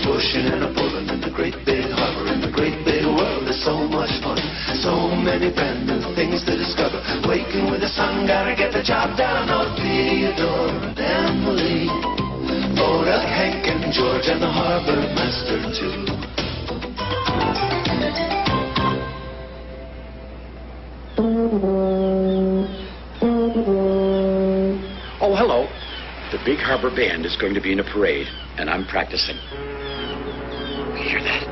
pushing and a pulling in the great big harbor. In the great big world, there's so much fun, so many brand new things to discover. Waking with the sun, gotta get the job done. Oh, Theodore and Emily, Foduck, Hank and George, and the Harbourmaster too. Oh, hello. The Big Harbour Band is going to be in a parade, and I'm practicing. You hear that?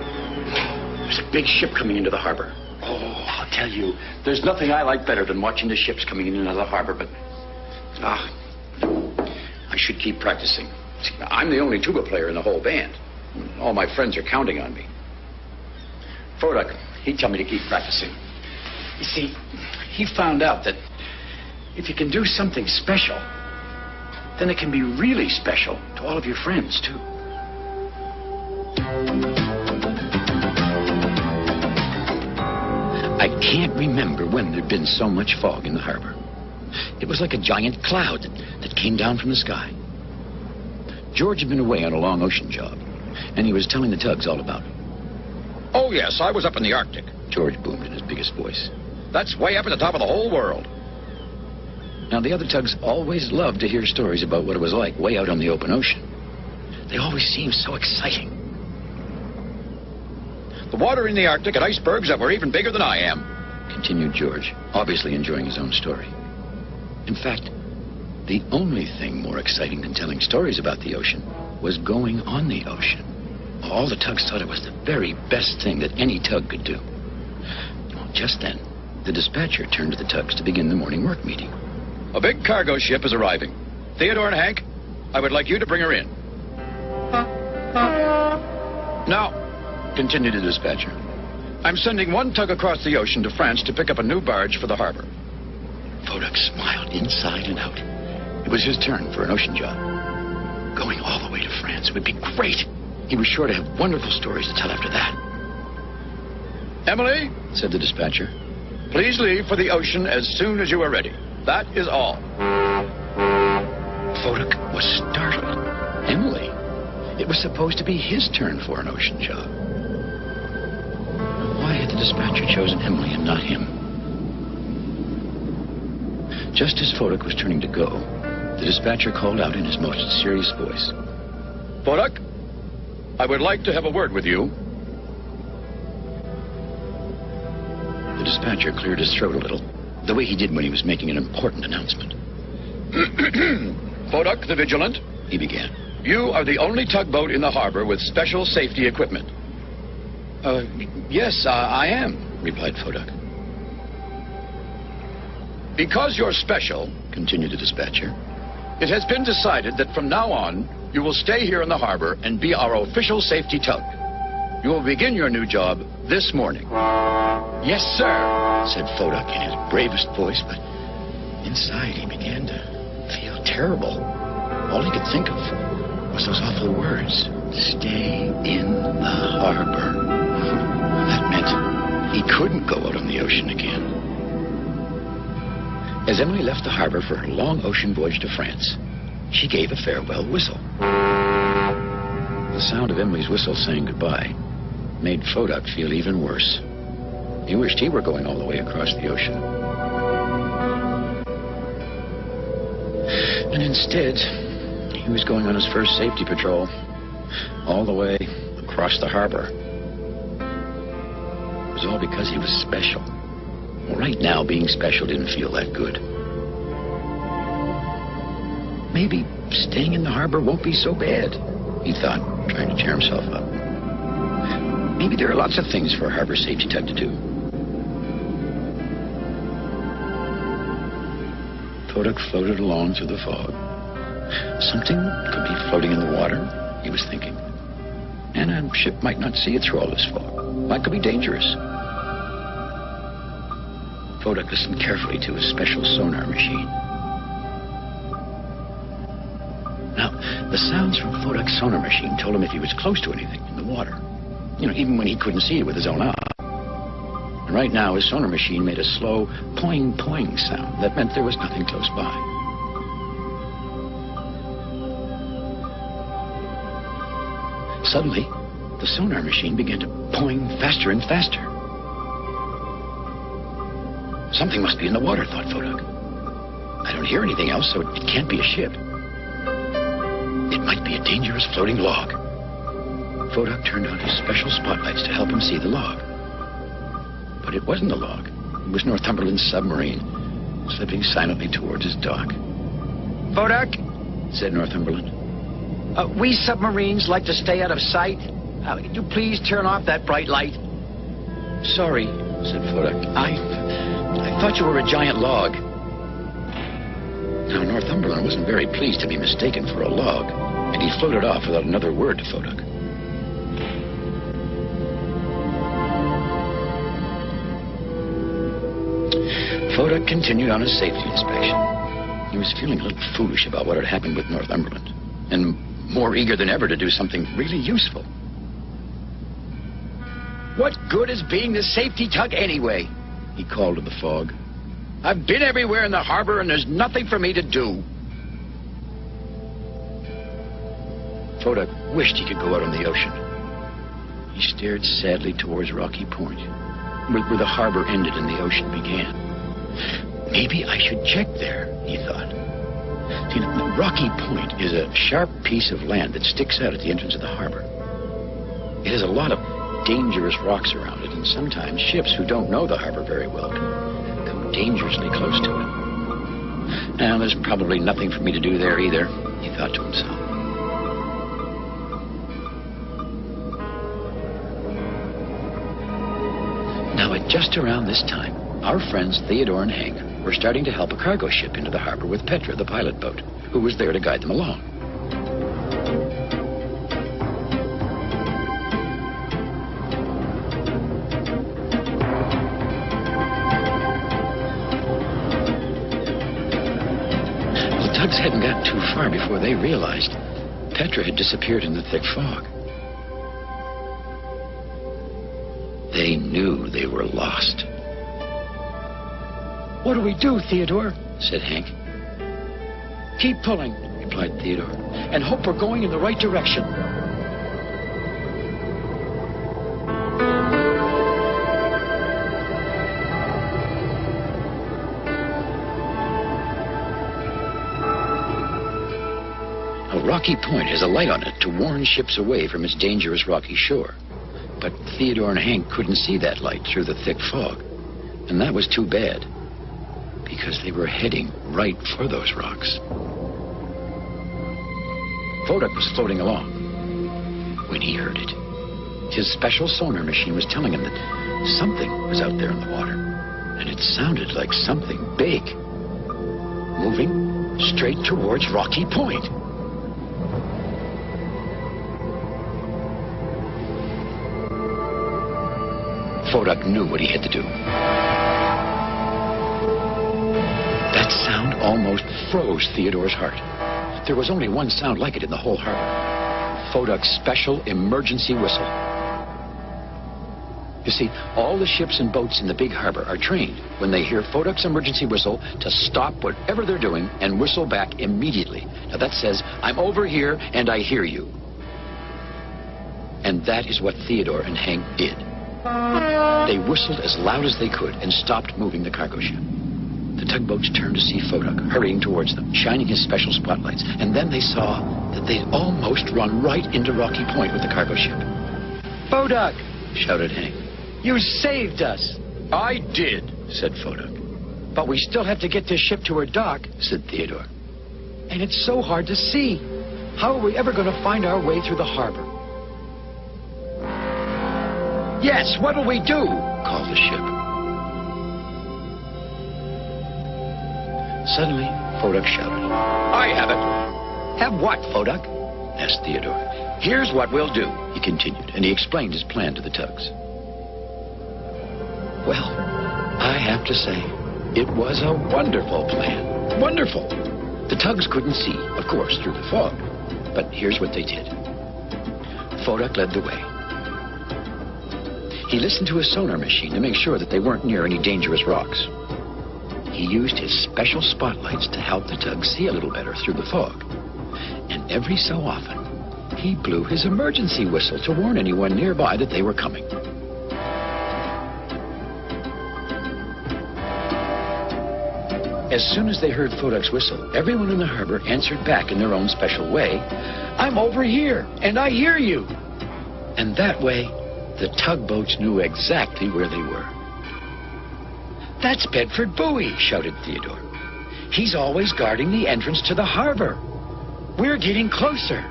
There's a big ship coming into the harbor. Oh, I'll tell you, there's nothing I like better than watching the ships coming in and out of the harbor, but... I should keep practicing. See, I'm the only tuba player in the whole band. All my friends are counting on me. Foduck, he'd tell me to keep practicing. You see, he found out that if you can do something special, then it can be really special to all of your friends, too. I can't remember when there'd been so much fog in the harbor. It was like a giant cloud that came down from the sky. George had been away on a long ocean job, and he was telling the tugs all about it. Oh, yes, I was up in the Arctic. George boomed in his biggest voice. That's way up at the top of the whole world. Now, the other tugs always loved to hear stories about what it was like way out on the open ocean. They always seemed so exciting. The water in the Arctic had icebergs that were even bigger than I am, continued George, obviously enjoying his own story. In fact, the only thing more exciting than telling stories about the ocean was going on the ocean. All the tugs thought it was the very best thing that any tug could do. Well, just then, the dispatcher turned to the tugs to begin the morning work meeting. A big cargo ship is arriving. Theodore and Hank, I would like you to bring her in. Now, continued the dispatcher, I'm sending one tug across the ocean to France to pick up a new barge for the harbor. Foduck smiled inside and out. It was his turn for an ocean job. Going all the way to France would be great. He was sure to have wonderful stories to tell after that. Emily, said the dispatcher, please leave for the ocean as soon as you are ready. That is all. Foduck was startled. Emily? It was supposed to be his turn for an ocean job. Why had the dispatcher chosen Emily and not him? Just as Foduck was turning to go, the dispatcher called out in his most serious voice. Foduck, I would like to have a word with you. The dispatcher cleared his throat a little, the way he did when he was making an important announcement. Foduck the Vigilant, he began. You are the only tugboat in the harbor with special safety equipment. Yes, I am, replied Foduck. Because you're special, continued the dispatcher, it has been decided that from now on, you will stay here in the harbor and be our official safety tug. You will begin your new job this morning. Yes, sir, said Foduck in his bravest voice, but inside he began to feel terrible. All he could think of was those awful words, stay in the harbor. That meant he couldn't go out on the ocean again. As Emily left the harbor for her long ocean voyage to France, she gave a farewell whistle. The sound of Emily's whistle saying goodbye made Foduck feel even worse. He wished he were going all the way across the ocean. And instead, he was going on his first safety patrol all the way across the harbor. It was all because he was special. Well, right now, being special didn't feel that good. Maybe staying in the harbor won't be so bad, he thought, trying to cheer himself up. Maybe there are lots of things for a harbor safety tug to do. Foduck floated along through the fog. Something could be floating in the water, he was thinking. And a ship might not see it through all this fog. That could be dangerous. Foduck listened carefully to his special sonar machine. Now, the sounds from Foduck's sonar machine told him if he was close to anything in the water. You know, even when he couldn't see it with his own eye. And right now, his sonar machine made a slow poing, poing sound that meant there was nothing close by. Suddenly, the sonar machine began to poing faster and faster. Something must be in the water, thought Foduck. I don't hear anything else, so it can't be a ship. It might be a dangerous floating log. Foduck turned on his special spotlights to help him see the log. But it wasn't a log. It was Northumberland's submarine, slipping silently towards his dock. Foduck, Said Northumberland. we submarines like to stay out of sight. Could you please turn off that bright light? Sorry, said Foduck. I thought you were a giant log. Now, Northumberland wasn't very pleased to be mistaken for a log, and he floated off without another word to Foduck. Foduck continued on his safety inspection. He was feeling a little foolish about what had happened with Northumberland, and more eager than ever to do something really useful. What good is being the safety tug anyway? He called to the fog. I've been everywhere in the harbor and there's nothing for me to do. Foduck wished he could go out on the ocean. He stared sadly towards Rocky Point, where the harbor ended and the ocean began. Maybe I should check there, he thought. See, Rocky Point is a sharp piece of land that sticks out at the entrance of the harbor. It has a lot of dangerous rocks around it, and sometimes ships who don't know the harbor very well can come dangerously close to it. Now, there's probably nothing for me to do there either, he thought to himself. Now, at just around this time, our friends Theodore and Hank were starting to help a cargo ship into the harbor with Petra, the pilot boat, who was there to guide them along. The tugs hadn't gotten too far before they realized Petra had disappeared in the thick fog. They knew they were lost. What do we do, Theodore? Said Hank. Keep pulling, Replied Theodore. and hope we're going in the right direction. A rocky point has a light on it to warn ships away from its dangerous rocky shore. But Theodore and Hank couldn't see that light through the thick fog. And that was too bad, because they were heading right for those rocks. Foduck was floating along when he heard it. His special sonar machine was telling him that something was out there in the water, and it sounded like something big, moving straight towards Rocky Point. Foduck knew what he had to do. That sound almost froze Theodore's heart. There was only one sound like it in the whole harbor. Foduck's special emergency whistle. You see, all the ships and boats in the Big Harbour are trained when they hear Foduck's emergency whistle to stop whatever they're doing and whistle back immediately. Now that says, I'm over here and I hear you. And that is what Theodore and Hank did. They whistled as loud as they could and stopped moving the cargo ship. The tugboats turned to see Foduck hurrying towards them, shining his special spotlights. And then they saw that they'd almost run right into Rocky Point with the cargo ship. Foduck, Shouted Hank. you saved us. I did, said Foduck. But we still have to get this ship to her dock, Said Theodore. and it's so hard to see. How are we ever going to find our way through the harbor? Yes, what'll we do? Called the ship. Suddenly, Foduck shouted. I have it. Have what, Foduck? Asked Theodore. Here's what we'll do. He continued, and he explained his plan to the tugs. Well, I have to say, it was a wonderful plan. Wonderful. The tugs couldn't see, of course, through the fog. But here's what they did. Foduck led the way. He listened to his sonar machine to make sure that they weren't near any dangerous rocks. He used his special spotlights to help the tugs see a little better through the fog. And every so often, he blew his emergency whistle to warn anyone nearby that they were coming. As soon as they heard Foduck's whistle, everyone in the harbor answered back in their own special way, "I'm over here, and I hear you." And that way, the tugboats knew exactly where they were. "That's Bedford Buoy," shouted Theodore. "He's always guarding the entrance to the harbor. We're getting closer."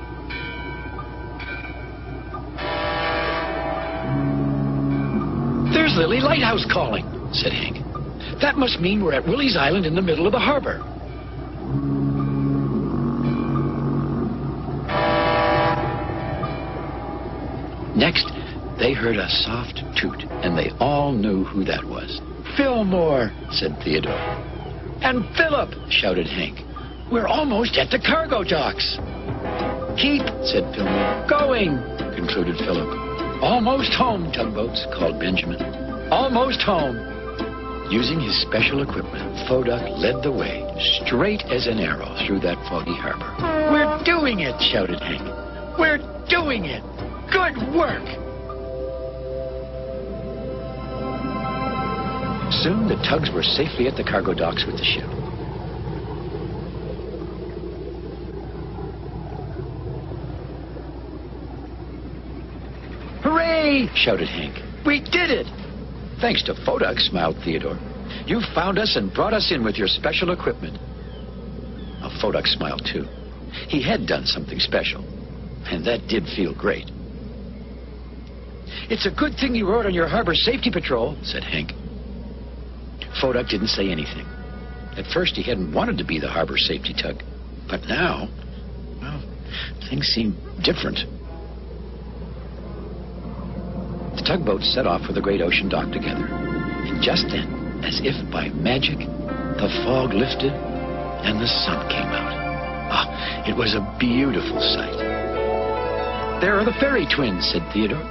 "There's Lily Lighthouse calling," said Hank. "That must mean we're at Willie's Island in the middle of the harbor." Next, they heard a soft toot, and they all knew who that was. "Fillmore," said Theodore. "And Philip," shouted Hank. "We're almost at the cargo docks." "Keep," said Fillmore. "Going," concluded Philip. "Almost home, tugboats," called Benjamin. "Almost home." Using his special equipment, Foduck led the way, straight as an arrow through that foggy harbor. "We're doing it," shouted Hank. "We're doing it. Good work." Soon the tugs were safely at the cargo docks with the ship. "Hooray!" shouted Hank. "We did it!" "Thanks to Foduck," smiled Theodore. "You found us and brought us in with your special equipment." Now, Foduck smiled too. He had done something special, and that did feel great. "It's a good thing you rode on your harbor safety patrol," said Hank. Foduck didn't say anything. At first, he hadn't wanted to be the harbor safety tug. But now, well, things seemed different. The tugboats set off for the great ocean dock together. And just then, as if by magic, the fog lifted and the sun came out. Ah, it was a beautiful sight. "There are the fairy twins," said Theodore.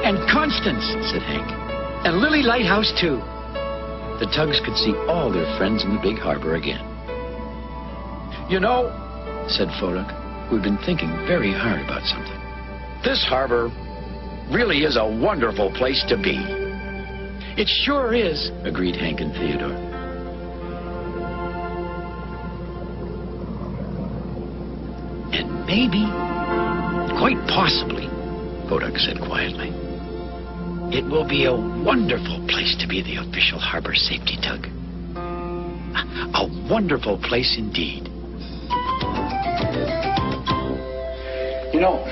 "And Constance," said Hank. "And Lily Lighthouse, too." The tugs could see all their friends in the big harbor again. "You know," said Foduck, who had been thinking very hard about something, "this harbor really is a wonderful place to be." "It sure is," agreed Hank and Theodore. "And maybe, quite possibly," Foduck said quietly, "it will be a wonderful place to be the official harbor safety tug. A wonderful place indeed." You know,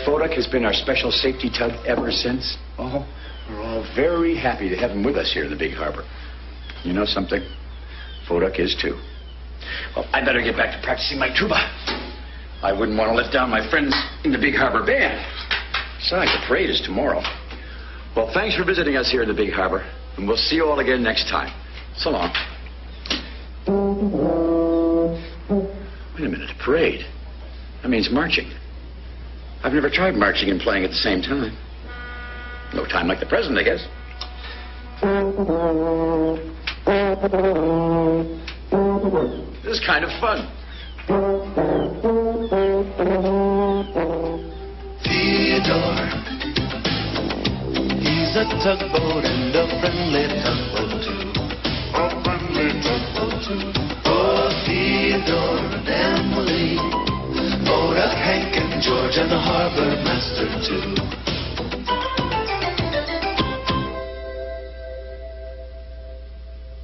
Foduck has been our special safety tug ever since. Oh, we're all very happy to have him with us here in the big harbor. You know something? Foduck is too. Well, I better get back to practicing my tuba. I wouldn't want to let down my friends in the big harbor band. Besides, the parade is tomorrow. Well, thanks for visiting us here in the big harbor, and we'll see you all again next time. So long. Wait a minute, a parade? That means marching. I've never tried marching and playing at the same time. No time like the present, I guess. This is kind of fun. Theodore, he's a tugboat and a friendly tugboat too. A friendly tugboat too. Oh, Theodore and Emily, Foduck, Hank and George and the Harbourmaster too.